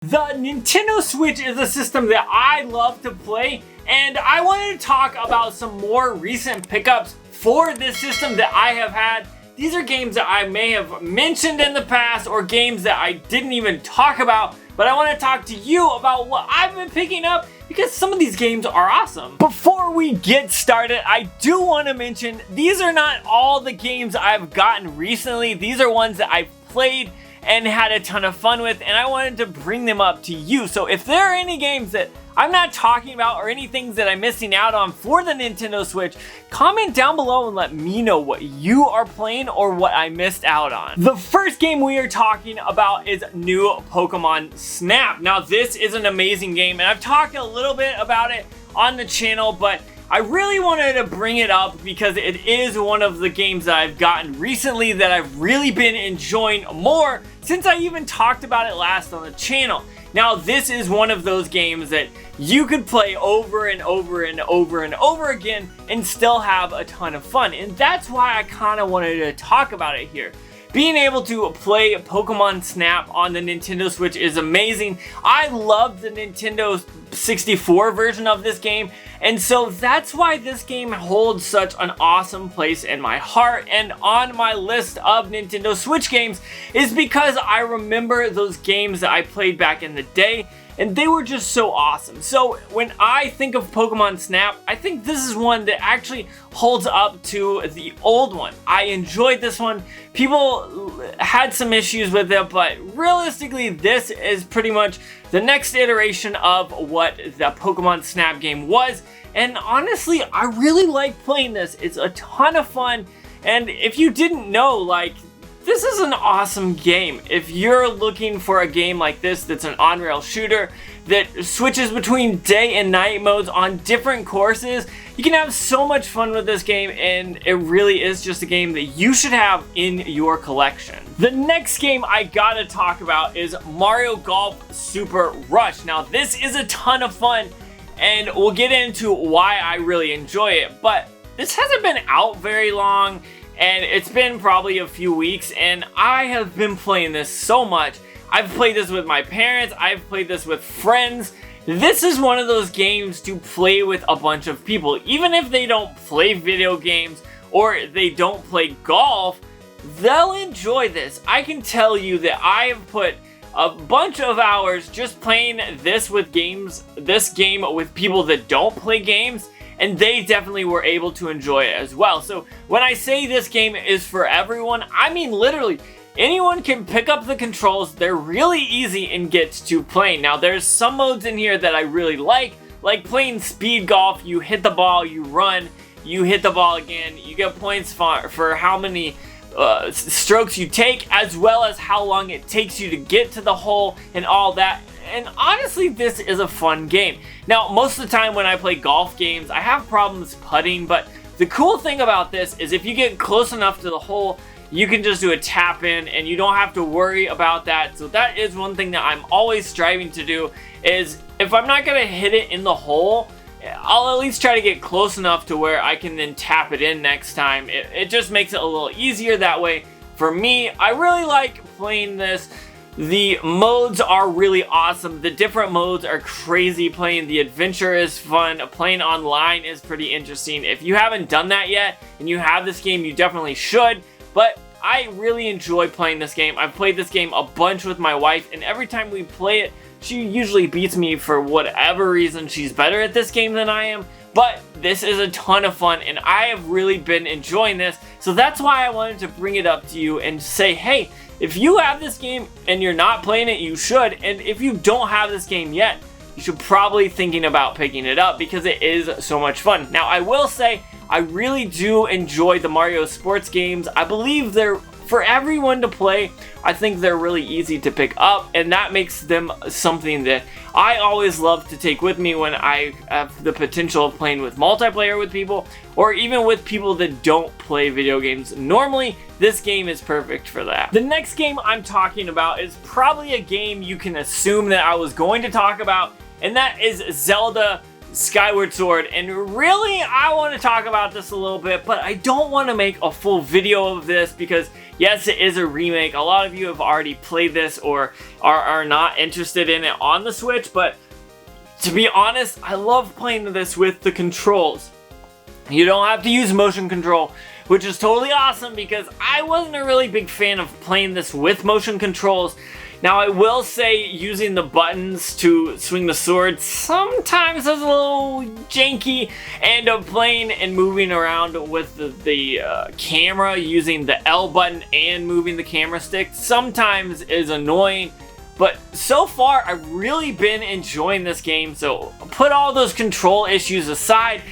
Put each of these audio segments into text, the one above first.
The Nintendo Switch is a system that I love to play, and I wanted to talk about some more recent pickups for this system that I have had. These are games that I may have mentioned in the past or games that I didn't even talk about, but I want to talk to you about what I've been picking up because some of these games are awesome. Before we get started, I do want to mention these are not all the games I've gotten recently. These are ones that I've played and had a ton of fun with, and I wanted to bring them up to you. So if there are any games that I'm not talking about or any things that I'm missing out on for the Nintendo Switch, comment down below and let me know what you are playing or what I missed out on. The first game we are talking about is new Pokemon Snap. Now this is an amazing game, and I've talked a little bit about it on the channel, but I really wanted to bring it up because it is one of the games that I've gotten recently that I've really been enjoying more since I even talked about it last on the channel. Now this is one of those games that you could play over and over and over and over again and still have a ton of fun, and that's why I kind of wanted to talk about it here. Being able to play Pokemon Snap on the Nintendo Switch is amazing. I love the Nintendo 64 version of this game, and so that's why this game holds such an awesome place in my heart and on my list of Nintendo Switch games is because I remember those games that I played back in the day, and they were just so awesome. So when I think of Pokemon Snap, I think this is one that actually holds up to the old one. I enjoyed this one. People had some issues with it, but realistically, this is pretty much the next iteration of what the Pokemon Snap game was. And honestly, I really like playing this. It's a ton of fun. And if you didn't know, like, this is an awesome game. If you're looking for a game like this that's an on-rail shooter that switches between day and night modes on different courses, you can have so much fun with this game, and it really is just a game that you should have in your collection. The next game I gotta talk about is Mario Golf Super Rush. Now this is a ton of fun, and we'll get into why I really enjoy it, but this hasn't been out very long, and it's been probably a few weeks, and I have been playing this so much. I've played this with my parents, I've played this with friends. This is one of those games to play with a bunch of people. Even if they don't play video games or they don't play golf, they'll enjoy this. I can tell you that I have put a bunch of hours just playing this game with people that don't play games, and they definitely were able to enjoy it as well. So when I say this game is for everyone, I mean literally anyone can pick up the controls. They're really easy and get to playing. Now there's some modes in here that I really like playing speed golf. You hit the ball, you run, you hit the ball again. You get points for how many strokes you take, as well as how long it takes you to get to the hole and all that. And honestly, this is a fun game. Now, most of the time when I play golf games, I have problems putting, but the cool thing about this is if you get close enough to the hole, you can just do a tap in and you don't have to worry about that. So that is one thing that I'm always striving to do, is if I'm not gonna hit it in the hole, I'll at least try to get close enough to where I can then tap it in next time. It just makes it a little easier that way for me. I really like playing this. The modes are really awesome. The different modes are crazy. Playing the adventure is fun. Playing online is pretty interesting. If you haven't done that yet and you have this game, you definitely should. But I really enjoy playing this game. I've played this game a bunch with my wife, and every time we play it, she usually beats me for whatever reason. She's better at this game than I am, but this is a ton of fun, and I have really been enjoying this. So that's why I wanted to bring it up to you and say, hey, if you have this game and you're not playing it, you should. And if you don't have this game yet, you should probably thinking about picking it up because it is so much fun. Now, I will say, I really do enjoy the Mario sports games. I believe they're for everyone to play. I think they're really easy to pick up, and that makes them something that I always love to take with me when I have the potential of playing with multiplayer with people, or even with people that don't play video games normally. This game is perfect for that. The next game I'm talking about is probably a game you can assume that I was going to talk about, and that is Zelda Skyward Sword, and really I want to talk about this a little bit, but I don't want to make a full video of this because yes, it is a remake. A lot of you have already played this or are not interested in it on the Switch, but to be honest, I love playing this with the controls. You don't have to use motion control, which is totally awesome because I wasn't a really big fan of playing this with motion controls. Now, I will say using the buttons to swing the sword sometimes is a little janky, and playing and moving around with the camera using the L button and moving the camera stick sometimes is annoying. But so far, I've really been enjoying this game, so put all those control issues aside,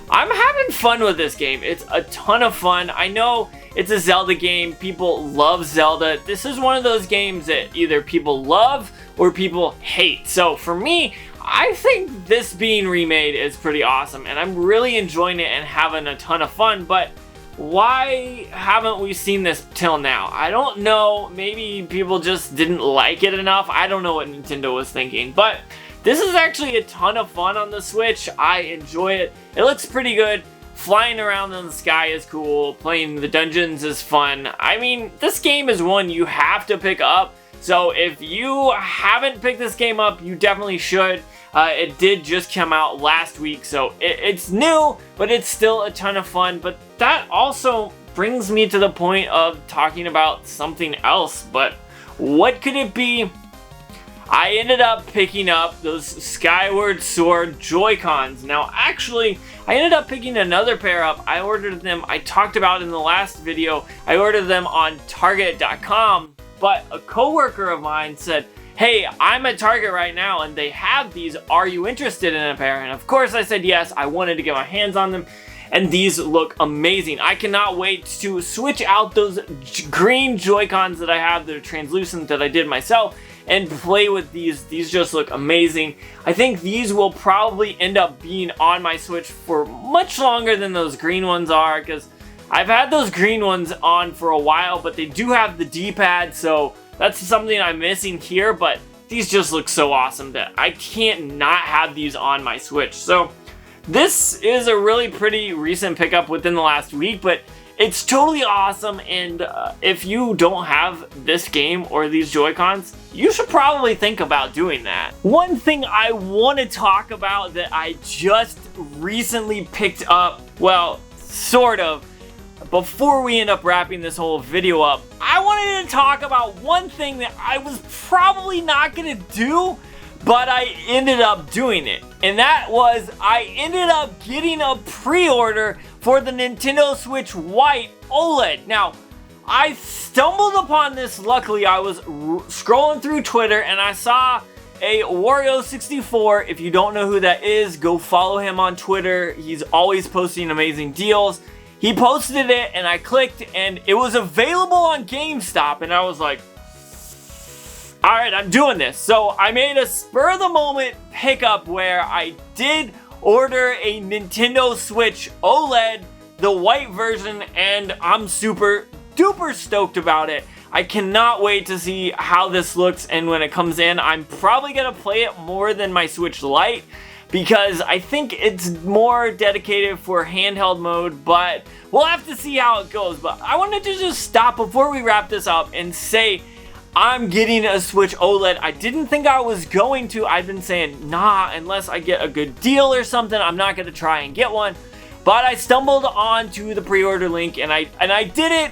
I'm having fun with this game. It's a ton of fun. I know it's a Zelda game. People love Zelda. This is one of those games that either people love or people hate. So for me, I think this being remade is pretty awesome, and I'm really enjoying it and having a ton of fun. But why haven't we seen this till now? I don't know. Maybe people just didn't like it enough. I don't know what Nintendo was thinking, but this is actually a ton of fun on the Switch. I enjoy it. It looks pretty good. Flying around in the sky is cool. Playing the dungeons is fun. I mean, this game is one you have to pick up. So if you haven't picked this game up, you definitely should. It did just come out last week, so it's new, but it's still a ton of fun. But that also brings me to the point of talking about something else. But what could it be? I ended up picking up those Skyward Sword Joycons. Now, actually, I ended up picking another pair up. I ordered them, I talked about in the last video, I ordered them on Target.com, but a coworker of mine said, hey, I'm at Target right now and they have these. Are you interested in a pair? And of course I said yes. I wanted to get my hands on them. And these look amazing. I cannot wait to switch out those green Joy-Cons that I have that are translucent that I did myself and play with these. These just look amazing. I think these will probably end up being on my Switch for much longer than those green ones are, because I've had those green ones on for a while, but they do have the D-pad, so that's something I'm missing here, but these just look so awesome that I can't not have these on my Switch. So this is a really pretty recent pickup within the last week, but it's totally awesome, and if you don't have this game or these Joy-Cons, you should probably think about doing that. One thing I want to talk about that I just recently picked up, well, sort of, before we end up wrapping this whole video up, I wanted to talk about one thing that I was probably not going to do, but I ended up doing it. And that was, I ended up getting a pre-order for the Nintendo Switch Lite OLED. Now, I stumbled upon this, luckily. I was scrolling through Twitter and I saw a Wario64. If you don't know who that is, go follow him on Twitter. He's always posting amazing deals. He posted it and I clicked and it was available on GameStop, and I was like, alright, I'm doing this. So I made a spur of the moment pickup where I did order a Nintendo Switch OLED, the white version, and I'm super duper stoked about it. I cannot wait to see how this looks, and when it comes in, I'm probably gonna play it more than my Switch Lite because I think it's more dedicated for handheld mode, but we'll have to see how it goes. But I wanted to just stop before we wrap this up and say I'm getting a Switch OLED. I didn't think I was going to. I've been saying, nah, unless I get a good deal or something, I'm not gonna try and get one. But I stumbled onto the pre-order link and I did it,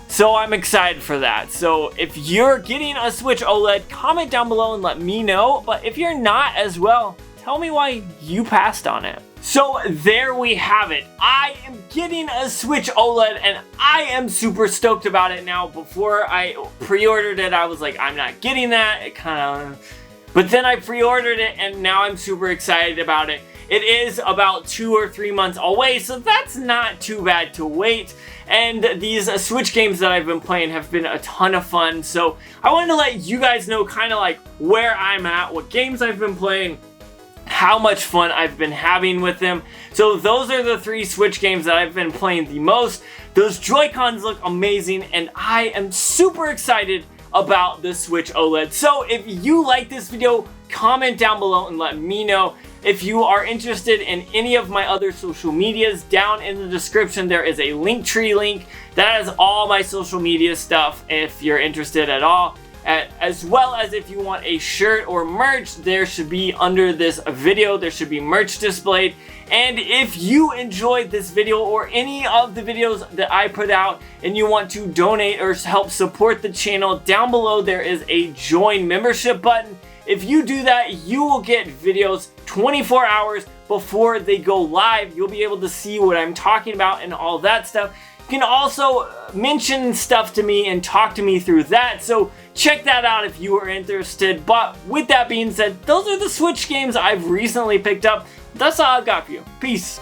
so I'm excited for that. So if you're getting a Switch OLED, comment down below and let me know. But if you're not as well, tell me why you passed on it. So there we have it. I am getting a Switch OLED and I am super stoked about it. Now, before I pre-ordered it, I was like, I'm not getting that. It kind of, but then I pre-ordered it and now I'm super excited about it. It is about 2 or 3 months away, so that's not too bad to wait. And these Switch games that I've been playing have been a ton of fun. So I wanted to let you guys know kind of like where I'm at, what games I've been playing, how much fun I've been having with them. So those are the 3 Switch games that I've been playing the most. Those Joy-Cons look amazing and I am super excited about the Switch OLED. So if you like this video, comment down below and let me know. If you are interested in any of my other social medias, down in the description there is a Linktree link that has all my social media stuff if you're interested at all. As well as if you want a shirt or merch, there should be under this video, there should be merch displayed. And if you enjoyed this video or any of the videos that I put out and you want to donate or help support the channel, down below there is a join membership button. If you do that, you will get videos 24 hours before they go live. You'll be able to see what I'm talking about and all that stuff. You can also mention stuff to me and talk to me through that, so check that out if you are interested. But with that being said, those are the Switch games I've recently picked up. That's all I've got for you. Peace.